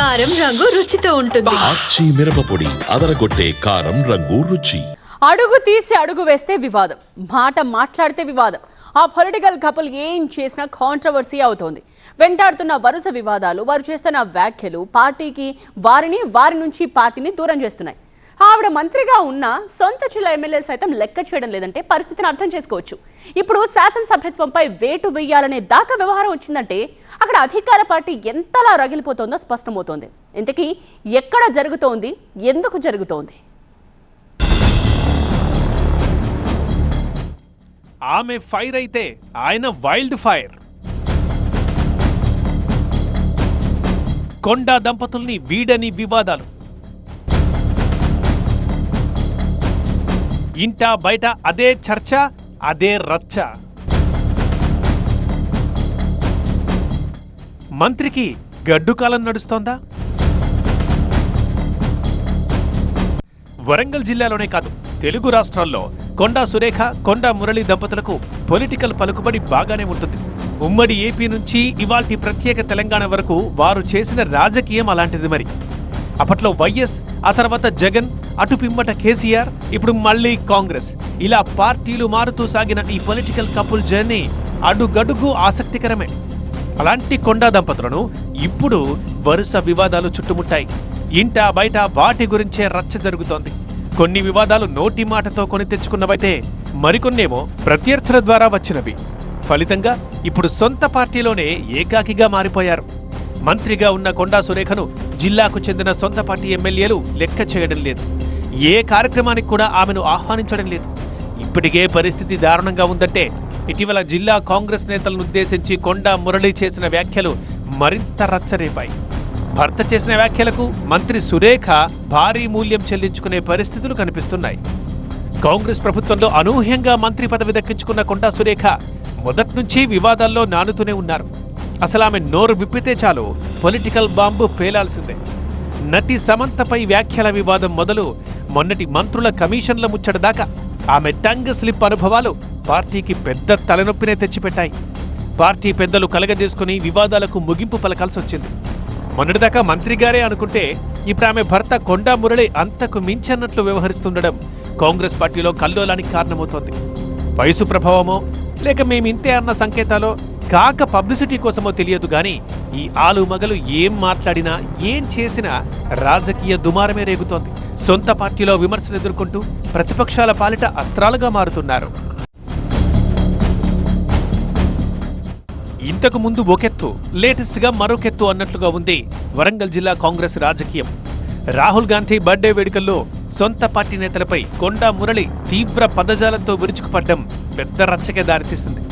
కారం రంగు రుచితో ఉంటుంది. ఆచి మిరపపొడి అదరగొట్టే కారం రంగు రుచి. అడుగు తీసి అడుగు వేస్తే వివాదం, మాట మాట్లాడితే వివాదం. ఆ పొలిటికల్ కపుల్ ఏం చేసినా కాంట్రవర్సీ అవుతోంది. వెంటాడుతున్న వరుస వివాదాలు, వారు చేస్తున్న వ్యాఖ్యలు పార్టీకి వారి నుంచి పార్టీని దూరం చేస్తున్నాయి. ఆవిడ మంత్రిగా ఉన్న సొంత జిల్లా ఎమ్మెల్యేలు సైతం లెక్క చేయడం లేదంటే పరిస్థితిని అర్థం చేసుకోవచ్చు. ఇప్పుడు శాసనసభ్యత్వంపై వేటు వేయాలనే దాకా వ్యవహారం వచ్చిందంటే అక్కడ అధికార పార్టీ ఎంతలా రగిలిపోతోందో స్పష్టమవుతోంది. ఇంతకీ ఎక్కడ జరుగుతోంది, ఎందుకు జరుగుతోంది? ఆమె ఫైర్ అయితే ఆయన వైల్డ్ ఫైర్. కొండా దంపతుల్ని వీడని వివాదాలు, ఇంటా బయట అదే చర్చ, అదే రచ్చ. మంత్రికి గడ్డు కాలం నడుస్తోందా? వరంగల్ జిల్లాలోనే కాదు, తెలుగు రాష్ట్రాల్లో కొండా సురేఖ, కొండా మురళి దంపతులకు పొలిటికల్ పలుకుబడి బాగానే ఉంటుంది. ఉమ్మడి ఏపీ నుంచి ఇవాల్టి ప్రత్యేక తెలంగాణ వరకు వారు చేసిన రాజకీయం అలాంటిది. మరి అప్పట్లో వైఎస్, ఆ తర్వాత జగన్, అటు పిమ్మట కేసీఆర్, ఇప్పుడు మళ్లీ కాంగ్రెస్, ఇలా పార్టీలు మారుతూ సాగిన ఈ పొలిటికల్ కపుల్ జర్నీ అడుగడుగు ఆసక్తికరమే. అలాంటి కొండా దంపతులను ఇప్పుడు వరుస వివాదాలు చుట్టుముట్టాయి. ఇంటా బయట వాటి గురించే రచ్చ జరుగుతోంది. కొన్ని వివాదాలు నోటి మాటతో కొని తెచ్చుకున్నవైతే, మరికొన్నేమో ప్రత్యర్థుల ద్వారా వచ్చినవి. ఫలితంగా ఇప్పుడు సొంత పార్టీలోనే ఏకాకిగా మారిపోయారు. మంత్రిగా ఉన్న కొండా సురేఖను జిల్లాకు చెందిన సొంత పార్టీ ఎమ్మెల్యేలు లెక్క చేయడం లేదు. ఏ కార్యక్రమానికి కూడా ఆమెను ఆహ్వానించడం లేదు. ఇప్పటికే పరిస్థితి దారుణంగా ఉందంటే ఇటీవల జిల్లా కాంగ్రెస్ నేతలను ఉద్దేశించి కొండా మురళి చేసిన వ్యాఖ్యలు మరింత రచ్చరేపాయి. భర్త చేసిన వ్యాఖ్యలకు మంత్రి సురేఖ భారీ మూల్యం చెల్లించుకునే పరిస్థితులు కనిపిస్తున్నాయి. కాంగ్రెస్ ప్రభుత్వంలో అనూహ్యంగా మంత్రి పదవి దక్కించుకున్న కొండా సురేఖ మొదట్నుంచి వివాదాల్లో నానుతూనే ఉన్నారు. అసలు ఆమె నోరు విప్పితే చాలు పొలిటికల్ బాంబు పేలాల్సిందే. నటి సమంతపై వ్యాఖ్యల వివాదం మొదలు మొన్నటి మంత్రుల కమిషన్ల ముచ్చట దాకా ఆమె టంగ్ స్లిప్ అనుభవాలు పార్టీకి పెద్ద తలనొప్పినే తెచ్చిపెట్టాయి. పార్టీ పెద్దలు కలగజేసుకుని వివాదాలకు ముగింపు పలకాల్సి వచ్చింది. మొన్నటిదాకా మంత్రిగారే అనుకుంటే ఇప్పుడు ఆమె భర్త కొండా మురళి అంతకు మించన్నట్లు వ్యవహరిస్తుండడం కాంగ్రెస్ పార్టీలో కల్లోలానికి కారణమవుతోంది. వయసు ప్రభావమో లేక మేమింతే అన్న సంకేతాలో, కాక పబ్లిసిటీ కోసమో తెలియదు గాని ఈ ఆలు మగలు ఏం మాట్లాడినా, ఏం చేసినా రాజకీయ దుమారమే రేగుతోంది. సొంత పార్టీలో విమర్శలు ఎదుర్కొంటూ ప్రతిపక్షాల పాలిట అస్త్రాలుగా మారుతున్నారు. ఇంతకు ముందు ఒకెత్తు, లేటెస్ట్ గా మరొకెత్తు అన్నట్లుగా ఉంది వరంగల్ జిల్లా కాంగ్రెస్ రాజకీయం. రాహుల్ గాంధీ బర్త్డే వేడుకల్లో సొంత పార్టీ నేతలపై కొండా మురళి తీవ్ర పదజాలంతో విరుచుకుపడ్డం పెద్ద రచ్చకే దారితీసింది.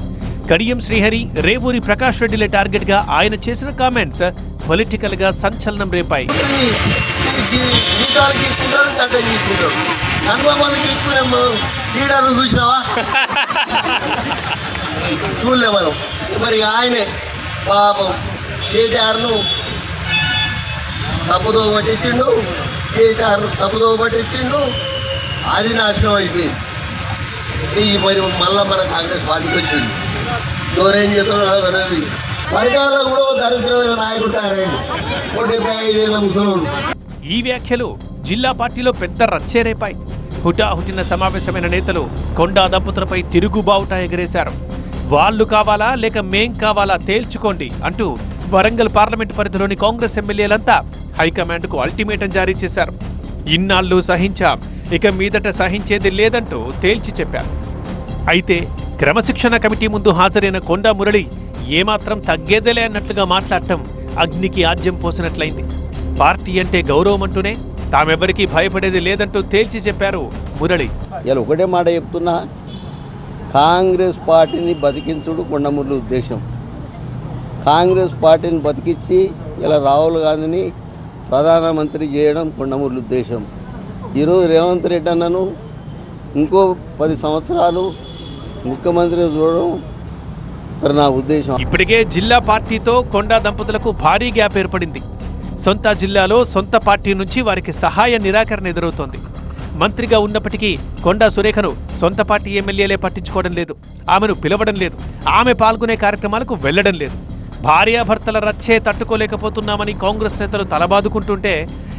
కడియం శ్రీహరి, రేవూరి ప్రకాష్ రెడ్డిలే టార్గెట్ గా ఆయన చేసిన కామెంట్స్ పొలిటికల్ గా సంచలనం రేపాయి. మరి ఆయనే పాపం కేటీఆర్ను తప్పుదో పట్టించిండు, కేసీఆర్ తప్పుదో పట్టించిండు, అది నాశనం అయిపోయింది. మరి మళ్ళా మన కాంగ్రెస్ పార్టీకి వచ్చింది. ఎవరేం చేస్తున్నాడు అనేది పరికారంలో కూడా దరిద్రమైన నాయకుడు తయారైంది. 75 ఏళ్ళ ముసలోడు. ఈ వ్యాఖ్యలు జిల్లా పార్టీలో పెద్ద రచ్చేరేపాయి. హుటాహుటిన సమావేశమైన నేతలు కొండా దంపతులపై తిరుగుబావుట ఎగరేశారు. వాళ్లు కావాలా లేక మేం కావాలా తేల్చుకోండి అంటూ వరంగల్ పార్లమెంటు పరిధిలోని కాంగ్రెస్ ఎమ్మెల్యేలంతా హైకమాండ్కు అల్టిమేటం జారీ చేశారు. ఇన్నాళ్లు సహించాం, ఇక మీదట సహించేది లేదంటూ తేల్చి చెప్పారు. అయితే క్రమశిక్షణ కమిటీ ముందు హాజరైన కొండా మురళి ఏమాత్రం తగ్గేదేలే అన్నట్లుగా మాట్లాడటం అగ్నికి ఆజ్యం పోసినట్లయింది. పార్టీ అంటే గౌరవం అంటూనే తామెవరికీ భయపడేది లేదంటూ తేల్చి చెప్పారు మురళి. ఇలా ఒకటే మాట చెప్తున్నా, కాంగ్రెస్ పార్టీని బతికించుడు కొండమురళి ఉద్దేశం. కాంగ్రెస్ పార్టీని బతికించి ఇలా రాహుల్ గాంధీని ప్రధానమంత్రి చేయడం కొండమురళి ఉద్దేశం. ఈరోజు రేవంత్ రెడ్డి అన్నను ఇంకో 10 సంవత్సరాలు ముఖ్యమంత్రి చూడడం నా ఉద్దేశం. ఇప్పటికే జిల్లా పార్టీతో కొండా దంపతులకు భారీ గ్యాప్ ఏర్పడింది. సొంత జిల్లాలో సొంత పార్టీ నుంచి వారికి సహాయ నిరాకరణ ఎదురవుతోంది. మంత్రిగా ఉన్నప్పటికీ కొండా సురేఖను సొంత పార్టీ ఎమ్మెల్యేలే పట్టించుకోవడం లేదు, ఆమెను పిలవడం లేదు, ఆమె పాల్గొనే కార్యక్రమాలకు వెళ్లడం లేదు. భార్యాభర్తల రచ్చే తట్టుకోలేకపోతున్నామని కాంగ్రెస్ నేతలు తలబాదుకుంటుంటే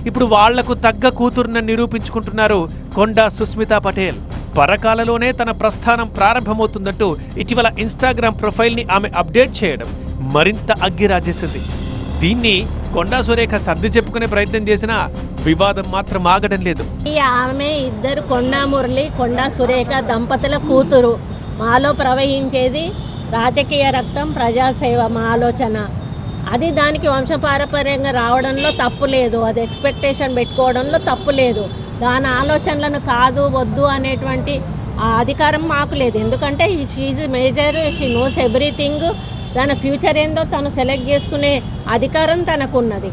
ఇప్పుడు వాళ్లకు తగ్గ కూతురుని నిరూపించుకుంటున్నారు కొండా సుస్మితా పటేల్. పరకాలలోనే తన ప్రస్థానం ప్రారంభమవుతుందంటూ ఇటీవల ఇన్స్టాగ్రామ్ ప్రొఫైల్ని ఆమె అప్డేట్ చేయడం మరింత అగ్గిరాజేసింది. దీన్ని కొండా సురేఖ సర్ది చెప్పుకునే ప్రయత్నం చేసినా వివాదం మాత్రం ఆగడం లేదు. ఆమె ఇద్దరు కొండా మురళి కొండా సురేఖ దంపతుల కూతురు. మాలో ప్రవహించేది రాజకీయ రక్తం, ప్రజాసేవ మా ఆలోచన. అది దానికి వంశపారపర్యంగా రావడంలో తప్పు లేదు, అది ఎక్స్పెక్టేషన్ పెట్టుకోవడంలో తప్పు లేదు. దాని ఆలోచనలను కాదు వద్దు అనేటువంటి ఆ అధికారం మాకు లేదు. ఎందుకంటే she major, she knows everything. తన ఫ్యూచర్ ఏందో తను సెలెక్ట్ చేసుకునే అధికారం తనకున్నది.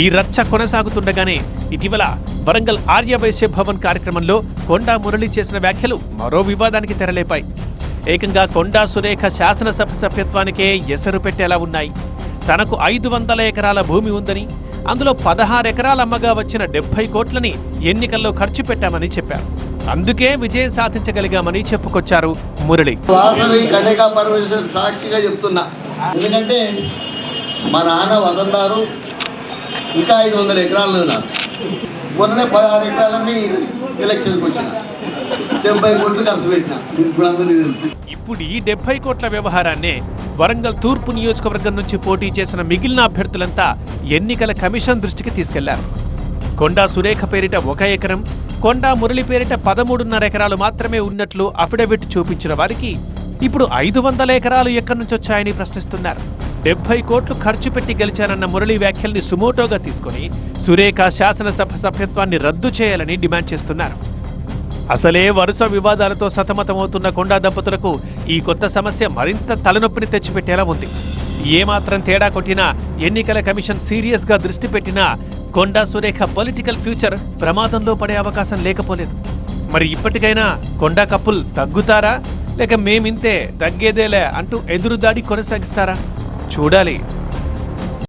ఈ రచ్చ కొనసాగుతుండగానే ఇటీవల వరంగల్ ఆర్యవైశ్య భవన్ కార్యక్రమంలో కొండా మురళి చేసిన వ్యాఖ్యలు మరో వివాదానికి తెరలేపాయి. ఏకంగా కొండా సురేఖ శాసనసభ సభ్యత్వానికే ఎసరు పెట్టేలా ఉన్నాయి. తనకు 500 ఎకరాల భూమి ఉందని, అందులో 16 ఎకరాల అమ్మగా వచ్చిన 70 కోట్లని ఎన్నికల్లో ఖర్చు పెట్టామని చెప్పారు. అందుకే విజయం సాధించగలిగామని చెప్పుకొచ్చారు మురళి. వాసవి కన్యకా పరమేశ్వర సాక్షిగా చెప్తున్నా, ఎందుకంటే మా నాన్న వదందారు, ఇంకా 500 ఎకరాలు నాకు. మొన్ననే 16 ఎకరాలని ఎలక్షన్కి వచ్చిన 70 కోట్లు ఖర్చు పెట్టిన. ఇప్పుడు అందరికీ తెలుసు. ఇప్పుడు ఈ 70 కోట్ల వ్యవహారాన్నే వరంగల్ తూర్పు నియోజకవర్గం నుంచి పోటీ చేసిన మిగిలిన అభ్యర్థులంతా ఎన్నికల కమిషన్ దృష్టికి తీసుకెళ్లారు. కొండా సురేఖ పేరిట 1 ఎకరం, కొండా మురళి పేరిట 13.5 ఎకరాలు మాత్రమే ఉన్నట్లు అఫిడవిట్ చూపించిన వారికి ఇప్పుడు 500 ఎకరాలు ఎక్కడి నుంచి వచ్చాయని ప్రశ్నిస్తున్నారు. 70 కోట్లు ఖర్చు పెట్టి గెలిచారన్న మురళి వ్యాఖ్యల్ని సుమోటోగా తీసుకుని సురేఖ శాసనసభ సభ్యత్వాన్ని రద్దు చేయాలని డిమాండ్ చేస్తున్నారు. అసలే వరుస వివాదాలతో సతమతమవుతున్న కొండా దంపతులకు ఈ కొత్త సమస్య మరింత తలనొప్పిని తెచ్చిపెట్టేలా ఉంది. ఏమాత్రం తేడా కొట్టినా, ఎన్నికల కమిషన్ సీరియస్గా దృష్టి పెట్టినా కొండా సురేఖ పొలిటికల్ ఫ్యూచర్ ప్రమాదంలో పడే అవకాశం లేకపోలేదు. మరి ఇప్పటికైనా కొండా కపుల్ తగ్గుతారా, లేక మేమింతే తగ్గేదేలే అంటూ ఎదురుదాడి కొనసాగిస్తారా? చూడాలి.